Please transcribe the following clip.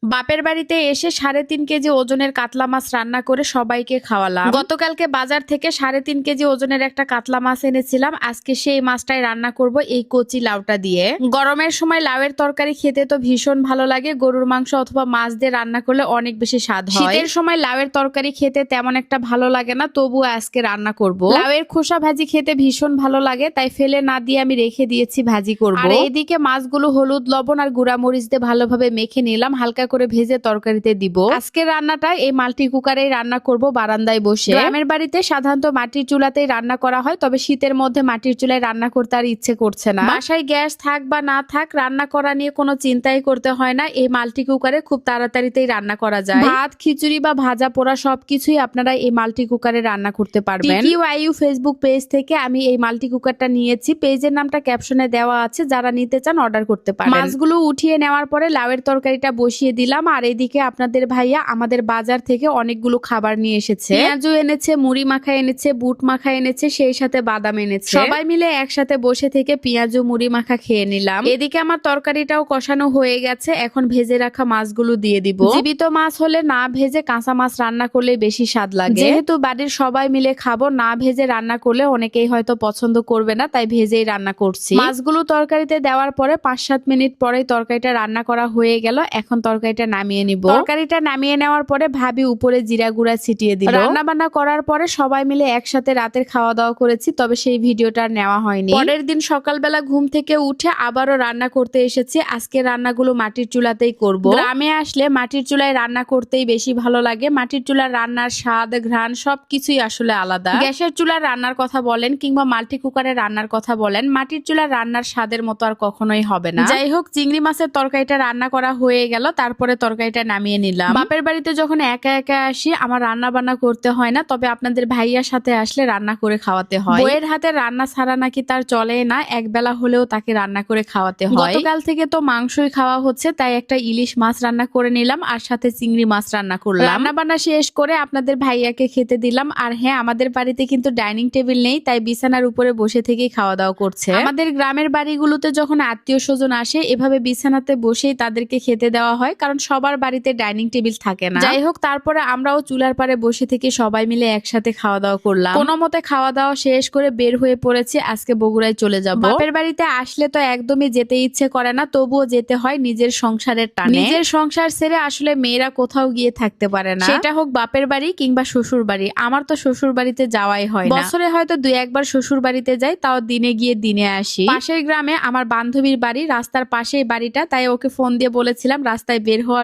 বাপের বাড়িতে এসে 3.5 কেজি ওজনের কাতলা মাছ রান্না করে সবাইকে খাওয়ালাম। গতকালকে বাজার থেকে 3.5 কেজি ওজনের একটা কাতলা মাছ এনেছিলাম। আজকে সেই মাছটাই রান্না করব এই কচি লাউটা দিয়ে। গরমের সময় লাউয়ের তরকারি খেতে তো ভীষণ ভালো লাগে। গরুর মাংস অথবা মাছ দিয়ে রান্না করলে অনেক বেশি স্বাদ হয়। শীতের সময় লাউয়ের তরকারি খেতে তেমন একটা ভালো লাগে না, তবুও আজকে রান্না করব। লাউয়ের খোসা ভাজি খেতে ভীষণ ভালো লাগে, তাই ফেলে না দিয়ে আমি রেখে দিয়েছি, ভাজি করব। আর এইদিকে মাছগুলো হলুদ লবণ আর গুঁড়া মরিচ দিয়ে ভালোভাবে মেখে নিলাম, হালকা করে ভেজে তরকারিতে দিব। আজকের রান্নাটা এই মাল্টি কুকারেই রান্না করব বারান্দায় বসে। গ্রামের বাড়িতে সাধারণত মাটির চুলাতেই রান্না করা হয়, তবে শীতের মধ্যে মাটির চুলায় রান্না করতে আর ইচ্ছে করছে না। বাসায় গ্যাস থাক বা না থাক, রান্না করা নিয়ে কোনো চিন্তাই করতে হয় না। এই মাল্টি কুকারে খুব তাড়াতাড়িতেই রান্না করা যায়। ভাত, খিচুড়ি বা ভাজা পোড়া সবকিছুই আপনারা এই মাল্টি কুকারে রান্না করতে পারবেন। টিকিউআইইউ ফেসবুক পেজ থেকে আমি এই মাল্টি কুকারটা নিয়েছি। পেজের নামটা ক্যাপশনে দেওয়া আছে, যারা নিতে চান অর্ডার করতে পারেন। মাছগুলো উঠিয়ে নেওয়ার পরে লাউয়ের তরকারিটা বসিয়ে দিলাম। আর এদিকে আপনাদের ভাইয়া আমাদের বাজার থেকে অনেকগুলো খাবার নিয়ে এসেছে। পেঁয়াজু এনেছে, মুড়ি মাখা এনেছে, বুট মাখা এনেছে, সেই সাথে বাদাম এনেছে। সবাই মিলে একসাথে বসে থেকে পেঁয়াজু মুড়ি মাখা খেয়ে নিলাম। এদিকে আমার তরকারিটাও কষানো হয়ে গেছে, এখন ভেজে রাখা মাছগুলো দিয়ে দিব। জীবিত মাছ হলে না ভেজে কাঁচা মাছ রান্না করলে বেশি স্বাদ লাগে। যেহেতু বাড়ির সবাই মিলে খাবো, না ভেজে রান্না করলে অনেকেই হয়তো পছন্দ করবে না, তাই ভেজেই রান্না করছি। মাছগুলো তরকারিতে দেওয়ার পরে 5-7 মিনিট পরেই তরকারিটা রান্না করা হয়ে গেল। এখন তরকারিটা নামিয়ে নিব। তরকারিটা নামিয়ে নেওয়ার পরে ভাবি উপরে জিরা গুঁড়া ছিটিয়ে দিল। রান্না বান্না করার পরে সবাই মিলে একসাথে রাতের খাওয়া দাওয়া করেছি, তবে সেই ভিডিওটা আর নেওয়া হয়নি। পরের দিন সকালবেলা ঘুম থেকে উঠে আবারও রান্না করতে এসেছি। আজকে রান্নাগুলো মাটির চুলাতেই করব। গ্রামে আসলে মাটির চুলায় রান্না করতেই বেশি ভালো লাগে। মাটির চুলার রান্নার স্বাদ, ঘ্রাণ সবকিছুই আসলে আলাদা। গ্যাসের চুলার রান্নার কথা বলেন কিংবা মাল্টি কুকারের রান্নার কথা বলেন, মাটির চুলার রান্নার স্বাদের মতো আর কখনোই হবে না। যাই হোক, চিংড়ি মাছের তরকারিটা রান্না করা হয়ে গেল, তারপরে তরকারিটা নামিয়ে নিলাম। বাপের বাড়িতে যখন একা একা আসি আমার রান্না বান্না করতে হয় না, তবে আপনাদের ভাইয়ার সাথে আসলে রান্না করে খাওয়াতে হয়। বইয়ের হাতে রান্না ছাড়া নাকি তার চলে না, একবেলা হলেও তাকে রান্না করে খাওয়াতে হয়। গতকাল থেকে তো মাংসই খাওয়া হচ্ছে, তাই একটা ইলিশ মাছ রান্না করে নিলাম আর সাথে চিংড়ি মাছ রান্না করলাম। রান্না বান্না শেষ করে আপনাদের ভাইয়াকে খেতে দিলাম। আর হ্যাঁ, আমাদের বাড়িতে কিন্তু ডাইনিং টেবিল নেই, তাই বিছানার উপরে বসে থেকেই খাওয়া দাওয়া করছে। আমাদের গ্রামের বাড়িগুলোতে যখন আত্মীয় স্বজন আসে, এভাবে বিছানাতে বসেই তাদেরকে খেতে দেওয়া হয়, কারণ সবার বাড়িতে ডাইনিং টেবিল থাকে না। যাই হোক, তারপরে আমরাও চুলার পারে বসে থেকে সবাই মিলে একসাথে খাওয়া দাওয়া করলাম। কোনো মতে খাওয়া দাওয়া শেষ করে বের হয়ে পড়েছি, আজকে বগুড়ায় চলে যাব। বাপের বাড়িতে আসলে তো একদমই যেতে ইচ্ছে করে না, তবুও যেতে হয় নিজের সংসারের টানে। নিজের সংসার ছেড়ে আসলে মেয়েরা কোথাও গিয়ে থাকতে পারে না, সেটা হোক বাপের বাড়ি কিংবা শ্বশুর বাড়ি। আমার তো শ্বশুর বাড়িতে যাওয়াই হয় না। বছরে হয়তো 2-1 বার শ্বশুর বাড়িতে যাই, তাও দিনে গিয়ে দিনে আসি। পাশের গ্রামে আমার বান্ধবীর বাড়ি, রাস্তার পাশেই বাড়িটা, তাই ওকে ফোন দিয়ে বলেছিলাম রাস্তায় বের হওয়ার